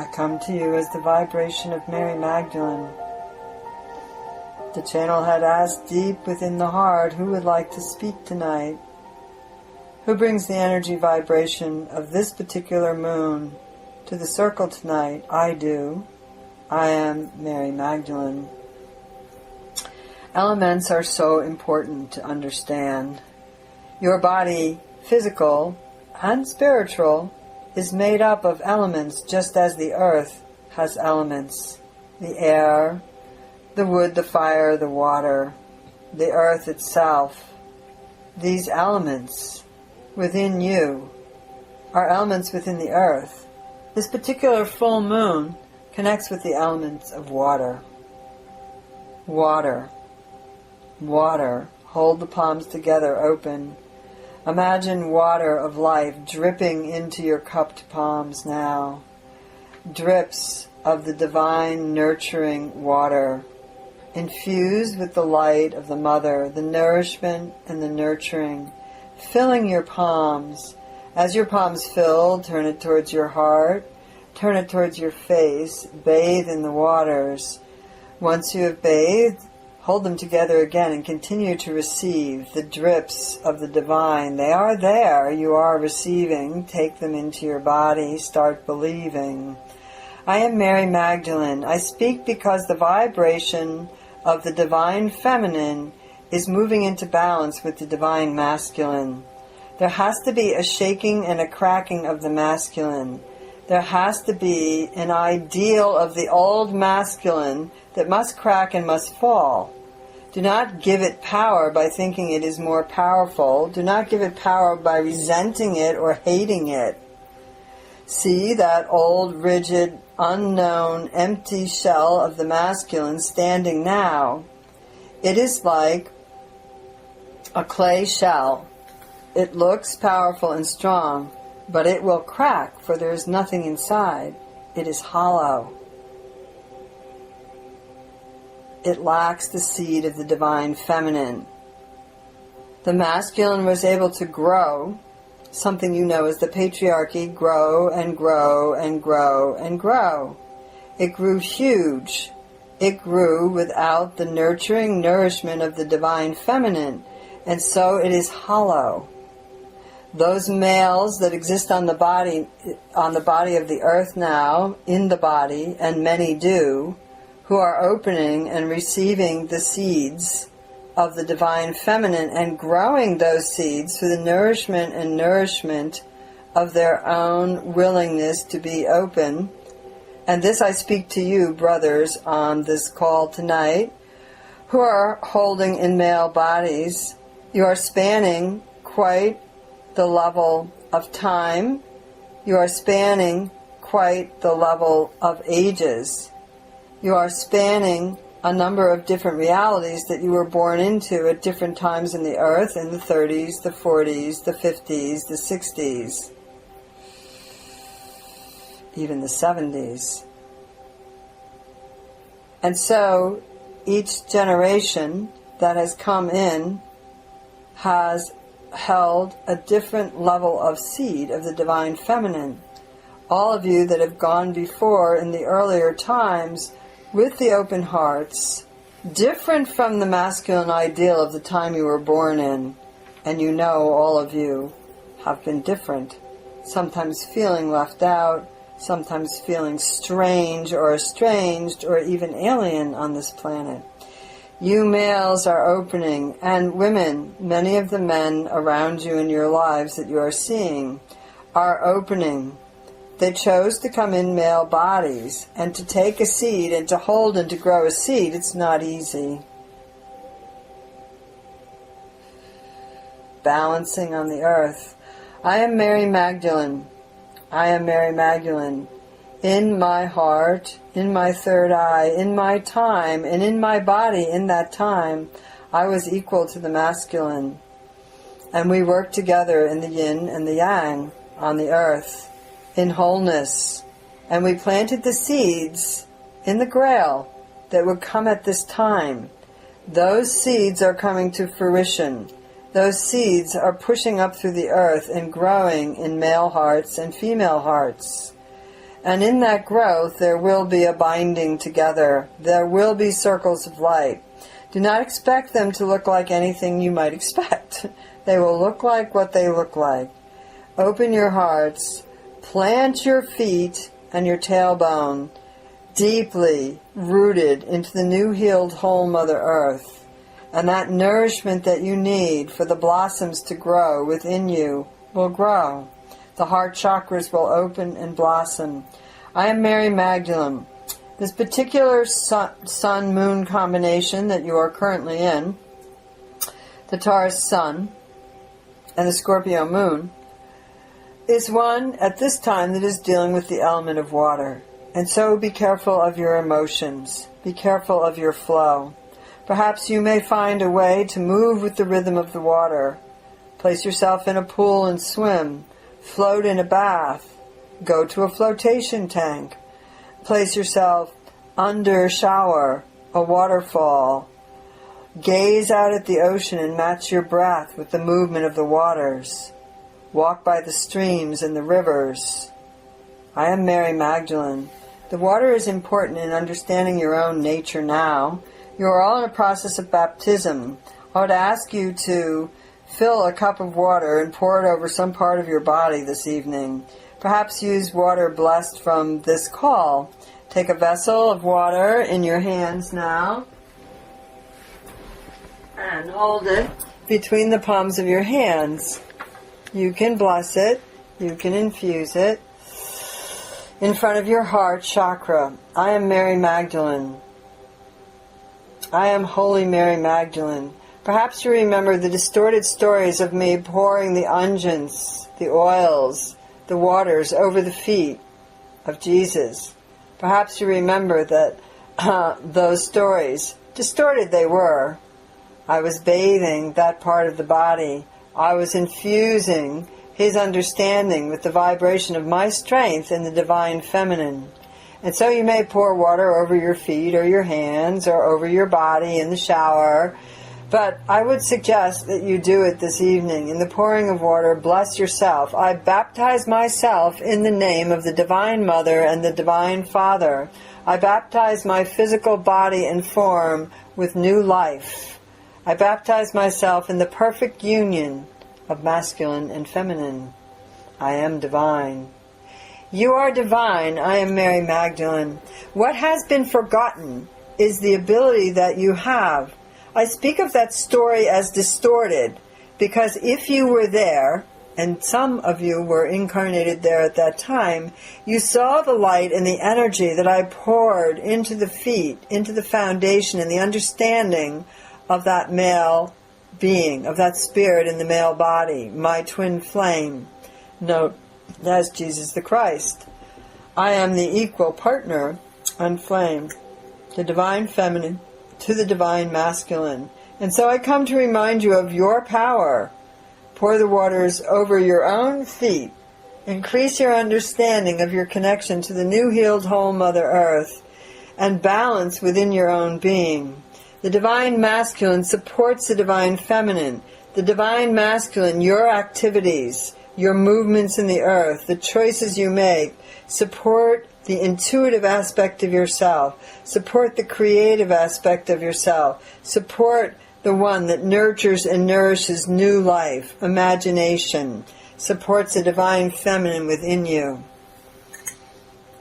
I come to you as the vibration of Mary Magdalene. The channel had asked deep within the heart, who would like to speak tonight? Who brings the energy vibration of this particular moon to the circle tonight? I do. I am Mary Magdalene. Elements are so important to understand. Your body, physical and spiritual, is made up of elements just as the earth has elements. The air, the wood, the fire, the water, the earth itself. These elements within you are elements within the earth. This particular full moon connects with the elements of water. Water. Water. Hold the palms together open. Imagine water of life dripping into your cupped palms now. Drips of the divine nurturing water, infused with the light of the mother, the nourishment and the nurturing, filling your palms. As your palms fill, turn it towards your heart, turn it towards your face, bathe in the waters. Once you have bathed, hold them together again and continue to receive the drips of the divine. They are there. You are receiving. Take them into your body. Start believing. I am Mary Magdalene. I speak because the vibration of the divine feminine is moving into balance with the divine masculine. There has to be a shaking and a cracking of the masculine. There has to be an ideal of the old masculine that must crack and must fall. Do not give it power by thinking it is more powerful. Do not give it power by resenting it or hating it. See that old, rigid, unknown, empty shell of the masculine standing now. It is like a clay shell. It looks powerful and strong, but it will crack, for there is nothing inside. It is hollow. It lacks the seed of the divine feminine. The masculine was able to grow, something you know as the patriarchy, grow and grow and grow and grow. It grew huge. It grew without the nurturing nourishment of the divine feminine, and so it is hollow. Those males that exist on the body of the earth now, in the body, and many do, who are opening and receiving the seeds of the divine feminine and growing those seeds through the nourishment of their own willingness to be open. And this I speak to you, brothers, on this call tonight, who are holding in male bodies. You are spanning quite the level of time. You are spanning quite the level of ages. You are spanning a number of different realities that you were born into at different times in the earth, in the 30s, the 40s, the 50s, the 60s, even the 70s. And so each generation that has come in has held a different level of seed of the divine feminine. All of you that have gone before in the earlier times with the open hearts, different from the masculine ideal of the time you were born in, and you know all of you have been different, sometimes feeling left out, sometimes feeling strange or estranged or even alien on this planet. You males are opening, and women, many of the men around you in your lives that you are seeing, are opening. They chose to come in male bodies, and to take a seed and to hold and to grow a seed, it's not easy. Balancing on the earth. I am Mary Magdalene. I am Mary Magdalene. In my heart, in my third eye, in my time, and in my body in that time, I was equal to the masculine. And we worked together in the yin and the yang on the earth, in wholeness. And we planted the seeds in the grail that would come at this time. Those seeds are coming to fruition. Those seeds are pushing up through the earth and growing in male hearts and female hearts. And in that growth, there will be a binding together. There will be circles of light. Do not expect them to look like anything you might expect. They will look like what they look like. Open your hearts. Plant your feet and your tailbone deeply rooted into the new healed whole Mother Earth. And that nourishment that you need for the blossoms to grow within you will grow. The heart chakras will open and blossom. I am Mary Magdalene. This particular sun-moon combination that you are currently in, the Taurus sun and the Scorpio moon, is one at this time that is dealing with the element of water. And so be careful of your emotions. Be careful of your flow. Perhaps you may find a way to move with the rhythm of the water. Place yourself in a pool and swim. Float in a bath. Go to a flotation tank. Place yourself under a shower, a waterfall. Gaze out at the ocean and match your breath with the movement of the waters. Walk by the streams and the rivers. I am Mary Magdalene. The water is important in understanding your own nature now. You are all in a process of baptism. I would ask you to fill a cup of water and pour it over some part of your body this evening. Perhaps use water blessed from this call. Take a vessel of water in your hands now and hold it between the palms of your hands. You can bless it. You can infuse it in front of your heart chakra. I am Mary Magdalene. I am Holy Mary Magdalene. Perhaps you remember the distorted stories of me pouring the unguents, the oils, the waters over the feet of Jesus. Perhaps you remember that those stories, distorted they were. I was bathing that part of the body. I was infusing his understanding with the vibration of my strength in the divine feminine. And so you may pour water over your feet or your hands or over your body in the shower. But I would suggest that you do it this evening. In the pouring of water, bless yourself. I baptize myself in the name of the Divine Mother and the Divine Father. I baptize my physical body and form with new life. I baptize myself in the perfect union of masculine and feminine. I am divine. You are divine. I am Mary Magdalene. What has been forgotten is the ability that you have. I speak of that story as distorted because if you were there, and some of you were incarnated there at that time, you saw the light and the energy that I poured into the feet, into the foundation and the understanding of that male being, of that spirit in the male body, my twin flame, known as Jesus the Christ. I am the equal partner and flame, the divine feminine to the divine masculine. And so I come to remind you of your power. Pour the waters over your own feet. Increase your understanding of your connection to the new healed whole Mother Earth and balance within your own being. The divine masculine supports the divine feminine. The divine masculine, your activities, your movements in the earth, the choices you make, support the intuitive aspect of yourself, support the creative aspect of yourself, support the one that nurtures and nourishes new life, imagination, supports the divine feminine within you.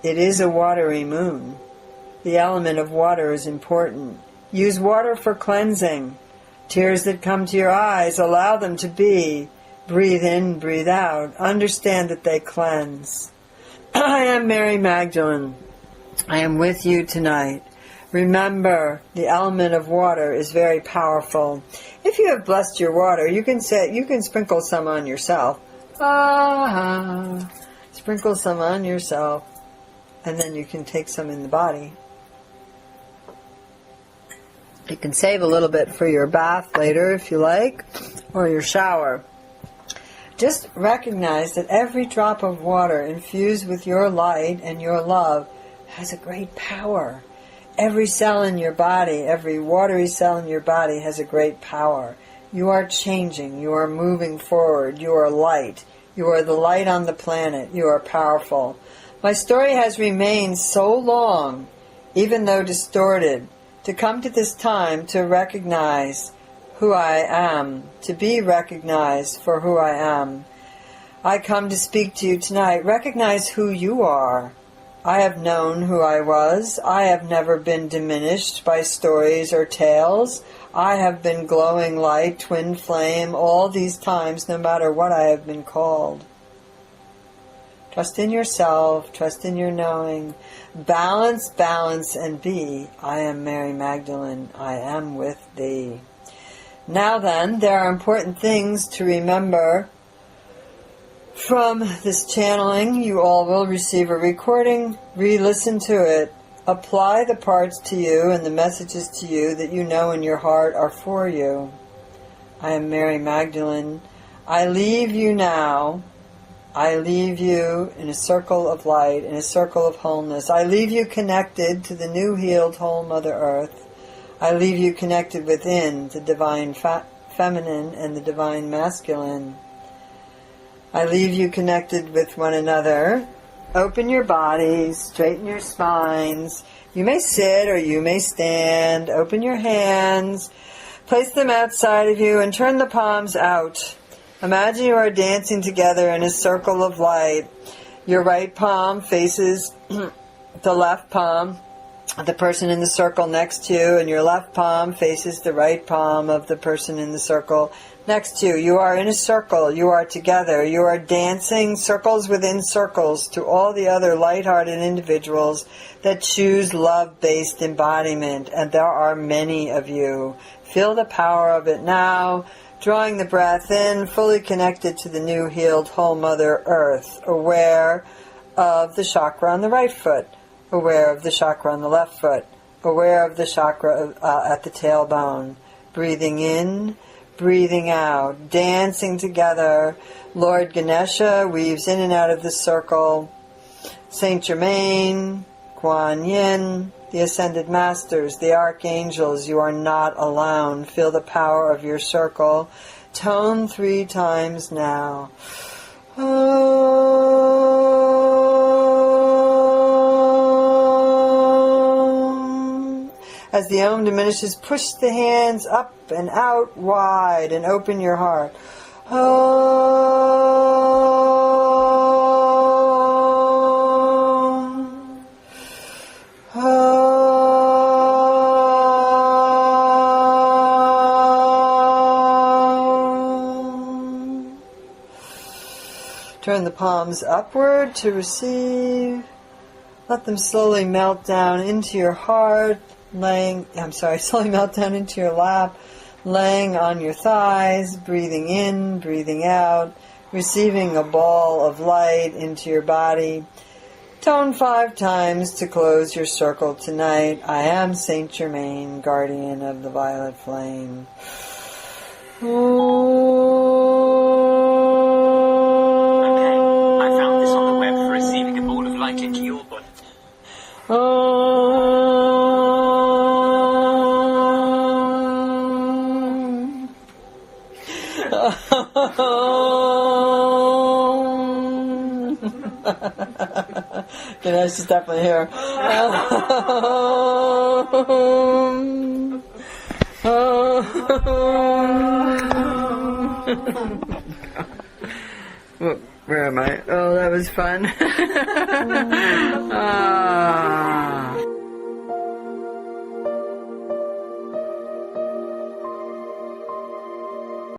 It is a watery moon. The element of water is important. Use water for cleansing. Tears that come to your eyes, allow them to be. Breathe in, breathe out. Understand that they cleanse. I am Mary Magdalene. I am with you tonight. Remember, the element of water is very powerful. If you have blessed your water, you can sprinkle some on yourself. Sprinkle some on yourself, and then you can take some in the body. You can save a little bit for your bath later if you like, or your shower. Just recognize that every drop of water infused with your light and your love has a great power. Every cell in your body, every watery cell in your body has a great power. You are changing. You are moving forward. You are light. You are the light on the planet. You are powerful. My story has remained so long, even though distorted, to come to this time to recognize who I am, to be recognized for who I am. I come to speak to you tonight. Recognize who you are. I have known who I was. I have never been diminished by stories or tales. I have been glowing light, twin flame, all these times, no matter what I have been called. Trust in yourself, trust in your knowing. Balance, balance, and be. I am Mary Magdalene. I am with thee. Now then, there are important things to remember from this channeling. You all will receive a recording. Re-listen to it. Apply the parts to you and the messages to you that you know in your heart are for you. I am Mary Magdalene. I leave you now. I leave you in a circle of light, in a circle of wholeness. I leave you connected to the new healed whole Mother Earth. I leave you connected within the divine feminine and the divine masculine. I leave you connected with one another. Open your bodies, straighten your spines. You may sit or you may stand. Open your hands. Place them outside of you and turn the palms out. Imagine you are dancing together in a circle of light. Your right palm faces the left palm of the person in the circle next to you, and your left palm faces the right palm of the person in the circle next to you. You are in a circle. You are together. You are dancing circles within circles to all the other light-hearted individuals that choose love-based embodiment, and there are many of you. Feel the power of it now. Drawing the breath in, fully connected to the new healed whole Mother Earth, aware of the chakra on the right foot, aware of the chakra on the left foot, aware of the chakra at the tailbone. Breathing in, breathing out, dancing together. Lord Ganesha weaves in and out of the circle. Saint Germain, Kuan Yin, the Ascended Masters, the Archangels, you are not alone. Feel the power of your circle. Tone 3 times now. Om. As the Om diminishes, push the hands up and out wide and open your heart. Turn the palms upward to receive. Let them slowly melt down into your heart, slowly melt down into your lap, laying on your thighs, breathing in, breathing out, receiving a ball of light into your body. Tone 5 times to close your circle tonight. I am Saint Germain, guardian of the violet flame. Into your body. Ganesh is definitely here. Where am I? Oh, that was fun. Ah.